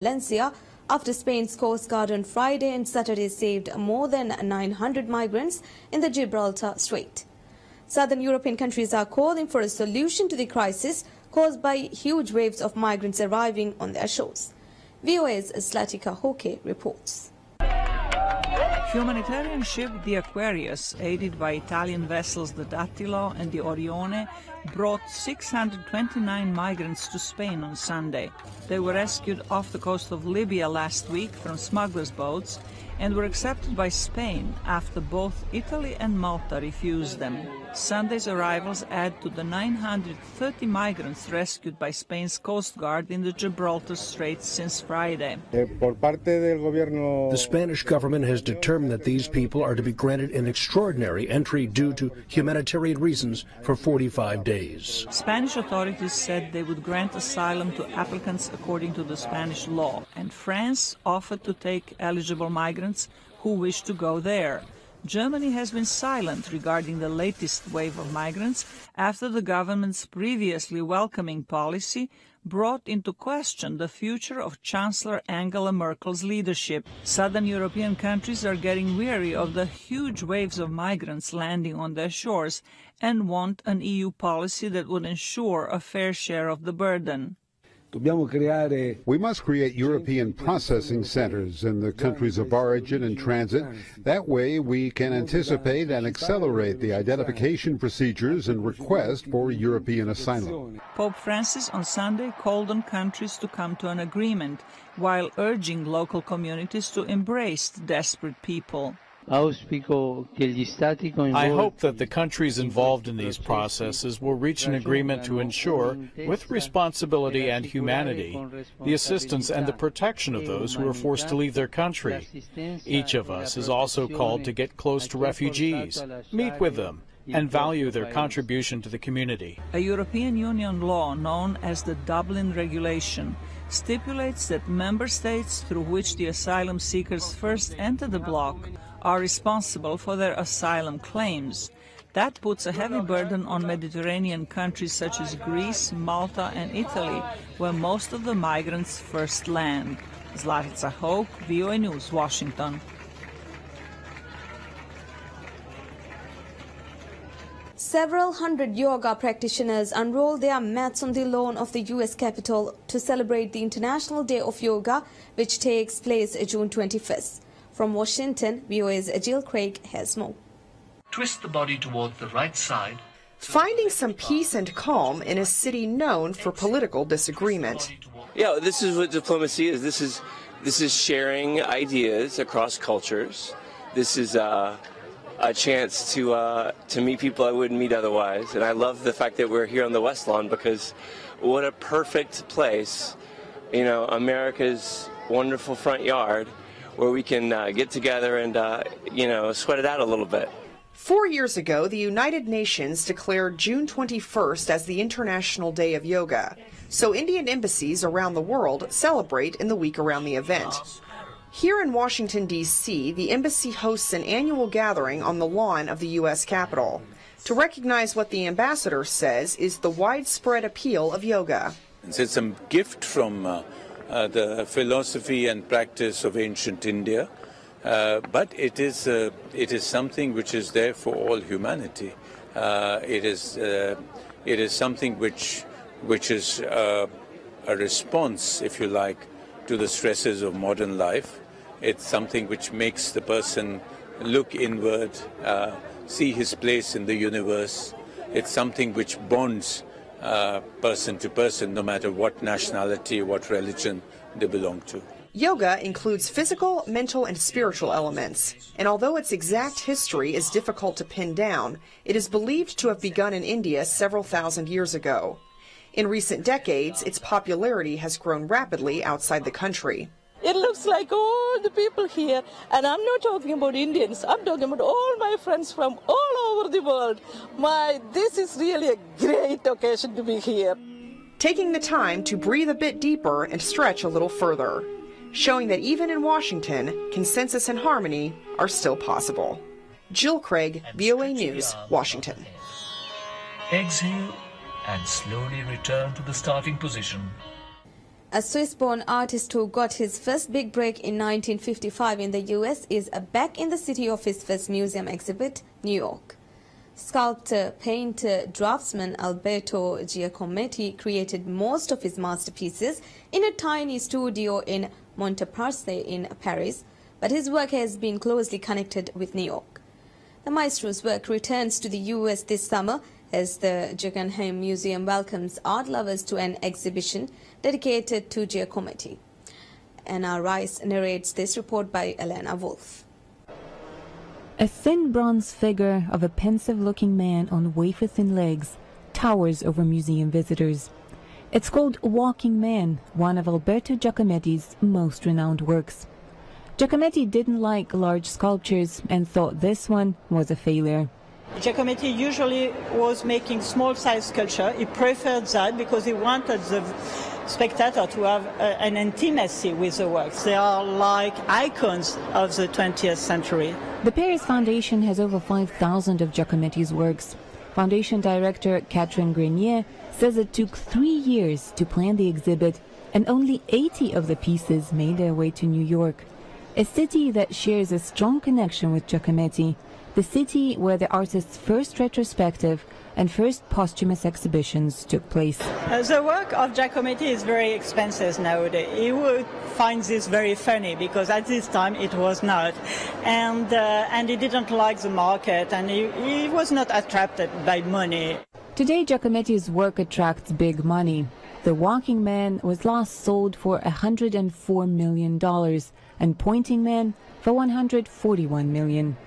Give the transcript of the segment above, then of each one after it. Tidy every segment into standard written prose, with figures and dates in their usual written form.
Valencia after Spain's Coast Guard on Friday and Saturday saved more than 900 migrants in the Gibraltar Strait. Southern European countries are calling for a solution to the crisis caused by huge waves of migrants arriving on their shores. VOA's Slatika Hoke reports. Humanitarian ship the Aquarius, aided by Italian vessels the Dattilo and the Orione, brought 629 migrants to Spain on Sunday. They were rescued off the coast of Libya last week from smugglers' boats and were accepted by Spain after both Italy and Malta refused them. Sunday's arrivals add to the 930 migrants rescued by Spain's Coast Guard in the Gibraltar Strait since Friday. The Spanish government has determined that these people are to be granted an extraordinary entry due to humanitarian reasons for 45 days. Spanish authorities said they would grant asylum to applicants according to the Spanish law, and France offered to take eligible migrants who wish to go there. Germany has been silent regarding the latest wave of migrants after the government's previously welcoming policy brought into question the future of Chancellor Angela Merkel's leadership. Southern European countries are getting weary of the huge waves of migrants landing on their shores and want an EU policy that would ensure a fair share of the burden. We must create European processing centers in the countries of origin and transit. That way we can anticipate and accelerate the identification procedures and request for European asylum. Pope Francis on Sunday called on countries to come to an agreement while urging local communities to embrace the desperate people. I hope that the countries involved in these processes will reach an agreement to ensure, with responsibility and humanity, the assistance and the protection of those who are forced to leave their country. Each of us is also called to get close to refugees, meet with them, and value their contribution to the community. A European Union law known as the Dublin Regulation stipulates that member states through which the asylum seekers first enter the bloc are responsible for their asylum claims. That puts a heavy burden on Mediterranean countries such as Greece, Malta and Italy, where most of the migrants first land. Zlatica Hoke, VOA News, Washington. Several hundred yoga practitioners unrolled their mats on the lawn of the U.S. Capitol to celebrate the International Day of Yoga, which takes place June 25th. From Washington, VOA's Jill Craig has more. Twist the body toward the right side. Finding some peace and calm in a city known for political disagreement. Yeah, this is what diplomacy is. This is sharing ideas across cultures. This is a chance to meet people I wouldn't meet otherwise. And I love the fact that we're here on the West Lawn because what a perfect place, you know, America's wonderful front yard, where we can get together and, sweat it out a little bit. 4 years ago, the United Nations declared June 21st as the International Day of Yoga. So Indian embassies around the world celebrate in the week around the event. Here in Washington, D.C., the embassy hosts an annual gathering on the lawn of the U.S. Capitol to recognize what the ambassador says is the widespread appeal of yoga. It's a gift from the philosophy and practice of ancient India, but it is something which is there for all humanity. It is something which is a response, if you like, to the stresses of modern life. It's something which makes the person look inward, see his place in the universe. It's something which bonds person to person, no matter what nationality, what religion they belong to. Yoga includes physical, mental, and spiritual elements, and although its exact history is difficult to pin down, it is believed to have begun in India several thousand years ago. In recent decades, its popularity has grown rapidly outside the country. It looks like all the people here, and I'm not talking about Indians, I'm talking about all my friends from all over the world. This is really a great occasion to be here. Taking the time to breathe a bit deeper and stretch a little further, showing that even in Washington, consensus and harmony are still possible. Jill Craig, VOA News, Washington. Exhale and slowly return to the starting position. A Swiss-born artist who got his first big break in 1955 in the US is back in the city of his first museum exhibit, New York. Sculptor, painter, draftsman Alberto Giacometti created most of his masterpieces in a tiny studio in Montparnasse in Paris, but his work has been closely connected with New York. The maestro's work returns to the US this summer as the Guggenheim Museum welcomes art lovers to an exhibition dedicated to Giacometti. Anna Rice narrates this report by Elena Wolf. A thin bronze figure of a pensive-looking man on wafer-thin legs towers over museum visitors. It's called Walking Man, one of Alberto Giacometti's most renowned works. Giacometti didn't like large sculptures and thought this one was a failure. Giacometti usually was making small-size sculpture. He preferred that because he wanted the spectator to have an intimacy with the works. They are like icons of the 20th century. The Paris Foundation has over 5,000 of Giacometti's works. Foundation director Catherine Grenier says it took 3 years to plan the exhibit, and only 80 of the pieces made their way to New York, a city that shares a strong connection with Giacometti, the city where the artist's first retrospective and first posthumous exhibitions took place. The work of Giacometti is very expensive nowadays. He would find this very funny because at this time it was not. And he didn't like the market, and he was not attracted by money. Today Giacometti's work attracts big money. The Walking Man was last sold for $104 million and Pointing Man for $141 million.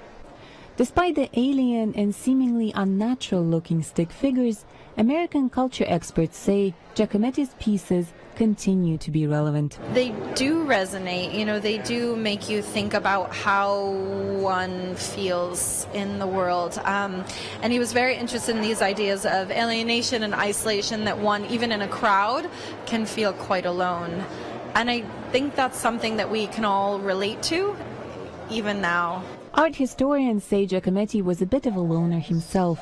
Despite the alien and seemingly unnatural-looking stick figures, American culture experts say Giacometti's pieces continue to be relevant. They do resonate, they do make you think about how one feels in the world. And he was very interested in these ideas of alienation and isolation, that one, even in a crowd, can feel quite alone. And I think that's something that we can all relate to, even now. Art historians say Giacometti was a bit of a loner himself.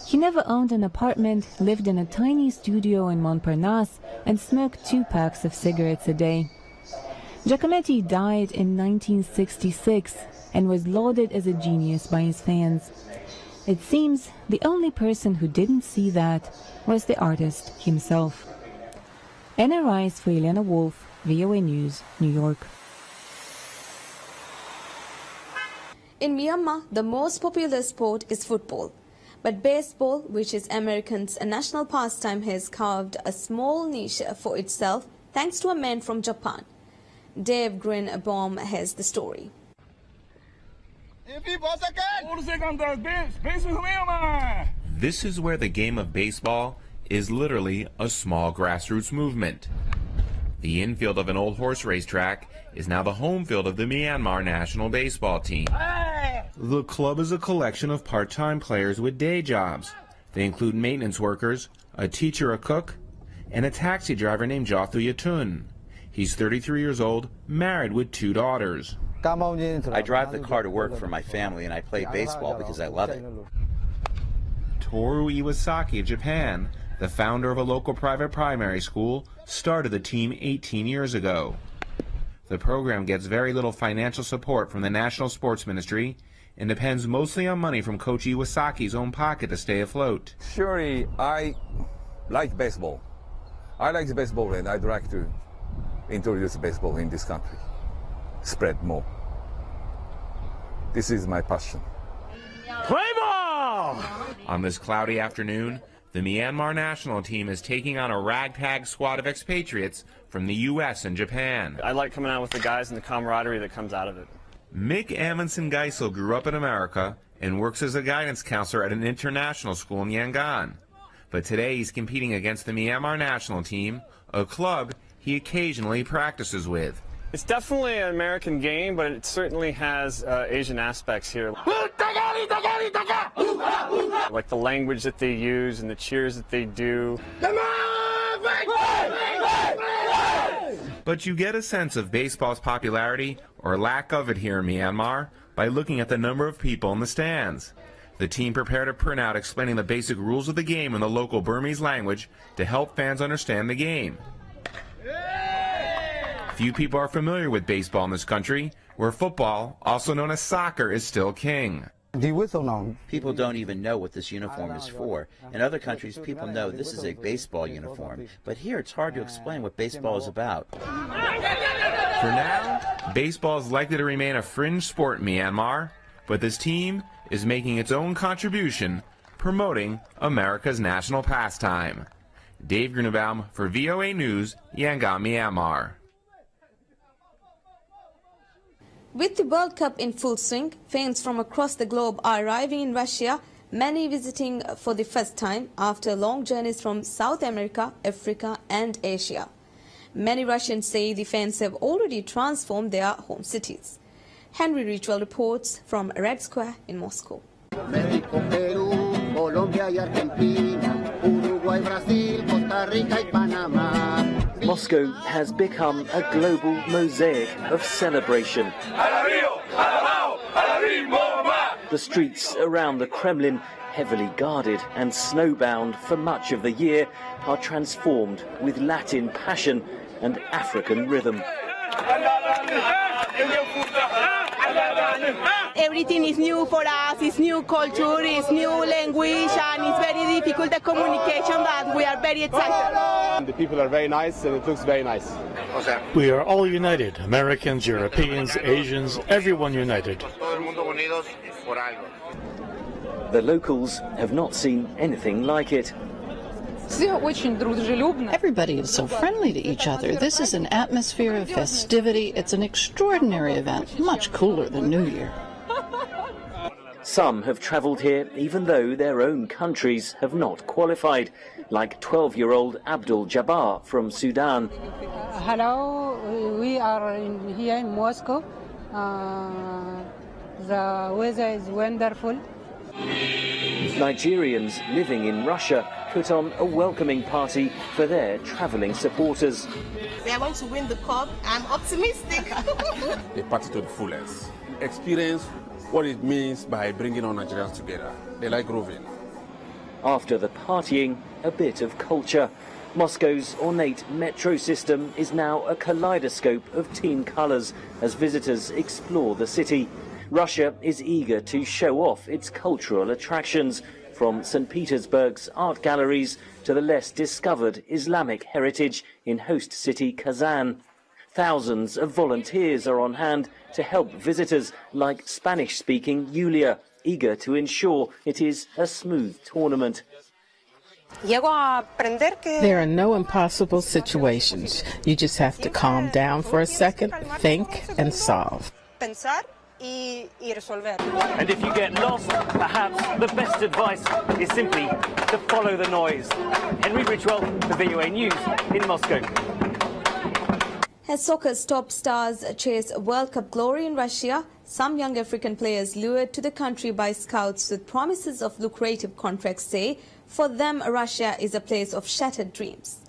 He never owned an apartment, lived in a tiny studio in Montparnasse, and smoked 2 packs of cigarettes a day. Giacometti died in 1966 and was lauded as a genius by his fans. It seems the only person who didn't see that was the artist himself. Anna Rice for Elena Wolf, VOA News, New York. In Myanmar, the most popular sport is football. But baseball, which is Americans' national pastime, has carved a small niche for itself thanks to a man from Japan. Dave Greenbaum has the story. This is where the game of baseball is literally a small grassroots movement. The infield of an old horse racetrack is now the home field of the Myanmar national baseball team. The club is a collection of part-time players with day jobs. They include maintenance workers, a teacher, a cook, and a taxi driver named Jothu Yatun. He's 33 years old, married with 2 daughters. I drive the car to work for my family, and I play baseball because I love it. Toru Iwasaki of Japan, the founder of a local private primary school, started the team 18 years ago. The program gets very little financial support from the National Sports Ministry and depends mostly on money from Coach Iwasaki's own pocket to stay afloat. Surely I like baseball. I like the baseball, and I'd like to introduce baseball in this country. Spread more. This is my passion. Play ball! On this cloudy afternoon, the Myanmar national team is taking on a ragtag squad of expatriates from the U.S. and Japan. I like coming out with the guys and the camaraderie that comes out of it. Mick Amundsen Geisel grew up in America and works as a guidance counselor at an international school in Yangon. But today he's competing against the Myanmar national team, a club he occasionally practices with. It's definitely an American game, but it certainly has Asian aspects here. Like the language that they use and the cheers that they do. But you get a sense of baseball's popularity, or lack of it here in Myanmar, by looking at the number of people in the stands. The team prepared a printout explaining the basic rules of the game in the local Burmese language to help fans understand the game. Few people are familiar with baseball in this country, where football, also known as soccer, is still king. People don't even know what this uniform is for. In other countries, people know this is a baseball uniform. But here, it's hard to explain what baseball is about. For now, baseball is likely to remain a fringe sport in Myanmar, but this team is making its own contribution, promoting America's national pastime. Dave Grunebaum for VOA News, Yangon, Myanmar. With the World Cup in full swing, fans from across the globe are arriving in Russia, many visiting for the first time after long journeys from South America, Africa and Asia. Many Russians say the fans have already transformed their home cities. Henry Richwell reports from Red Square in Moscow. Mexico, Peru, Colombia y Argentina, Uruguay, Brazil, Costa Rica y Panamá. Moscow has become a global mosaic of celebration. The streets around the Kremlin, heavily guarded and snowbound for much of the year, are transformed with Latin passion and African rhythm. Everything is new for us, it's new culture, it's new language, and it's very difficult the communication, but we are very excited. The people are very nice and it looks very nice. We are all united, Americans, Europeans, Asians, everyone united. The locals have not seen anything like it. Everybody is so friendly to each other. This is an atmosphere of festivity. It's an extraordinary event, much cooler than New Year. Some have travelled here even though their own countries have not qualified, like 12-year-old Abdul Jabbar from Sudan. Hello, we are here in Moscow. The weather is wonderful. Nigerians living in Russia put on a welcoming party for their travelling supporters. They are going to win the cup. I'm optimistic. They party to the fullest. Experience what it means by bringing all Nigerians together. They like roving. After the partying, a bit of culture. Moscow's ornate metro system is now a kaleidoscope of team colours as visitors explore the city. Russia is eager to show off its cultural attractions, from St. Petersburg's art galleries to the less discovered Islamic heritage in host city Kazan. Thousands of volunteers are on hand to help visitors like Spanish-speaking Yulia, eager to ensure it is a smooth tournament. There are no impossible situations. You just have to calm down for a second, think, and solve. And if you get lost, perhaps the best advice is simply to follow the noise. Henry Richwell for VOA News in Moscow. As soccer's top stars chase World Cup glory in Russia, some young African players lured to the country by scouts with promises of lucrative contracts say for them Russia is a place of shattered dreams.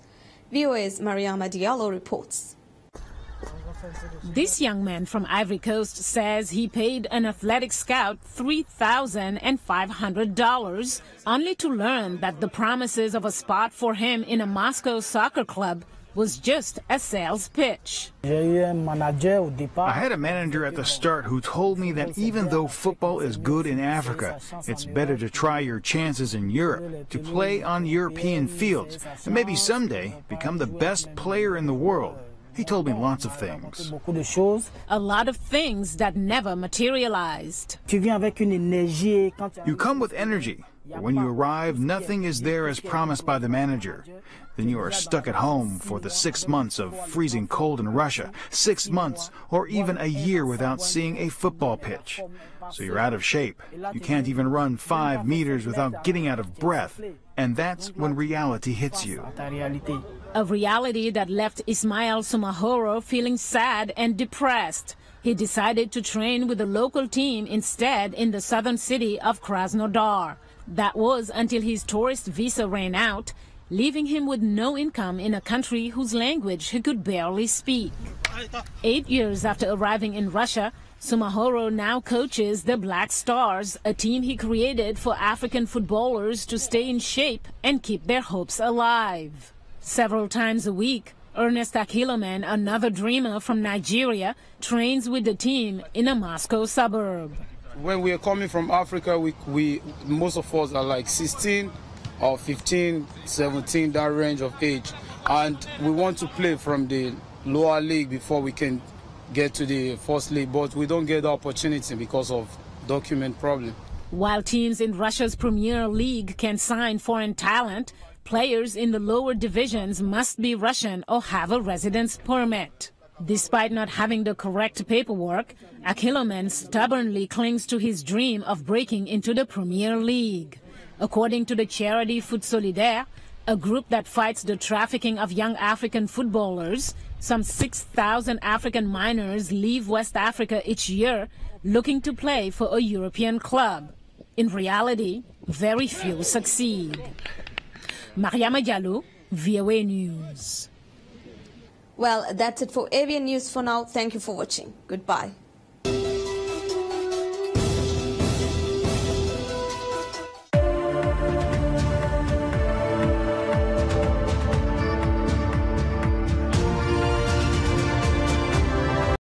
VOA's Mariama Diallo reports. This young man from Ivory Coast says he paid an athletic scout $3,500 only to learn that the promises of a spot for him in a Moscow soccer club was just a sales pitch. I had a manager at the start who told me that even though football is good in Africa, it's better to try your chances in Europe, to play on European fields, and maybe someday become the best player in the world. He told me lots of things. A lot of things that never materialized. You come with energy, but when you arrive, nothing is there as promised by the manager. Then you are stuck at home for the 6 months of freezing cold in Russia, 6 months or even a year without seeing a football pitch. So you're out of shape. You can't even run 5 meters without getting out of breath. And that's when reality hits you. A reality that left Ismail Sumahoro feeling sad and depressed. He decided to train with the local team instead in the southern city of Krasnodar. That was until his tourist visa ran out, leaving him with no income in a country whose language he could barely speak. 8 years after arriving in Russia, Sumahoro now coaches the Black Stars, a team he created for African footballers to stay in shape and keep their hopes alive. Several times a week, Ernest Akilomen, another dreamer from Nigeria, trains with the team in a Moscow suburb. When we are coming from Africa, we most of us are like 16 or 15, 17, that range of age. And we want to play from the lower league before we can get to the first league, but we don't get the opportunity because of document problem. While teams in Russia's Premier League can sign foreign talent, players in the lower divisions must be Russian or have a residence permit. Despite not having the correct paperwork, Akilomen stubbornly clings to his dream of breaking into the Premier League. According to the charity Foot Solidaire, a group that fights the trafficking of young African footballers, some 6,000 African minors leave West Africa each year looking to play for a European club. In reality, very few succeed. Mariama Diallo, VOA News. Well, that's it for AVN News for now. Thank you for watching. Goodbye.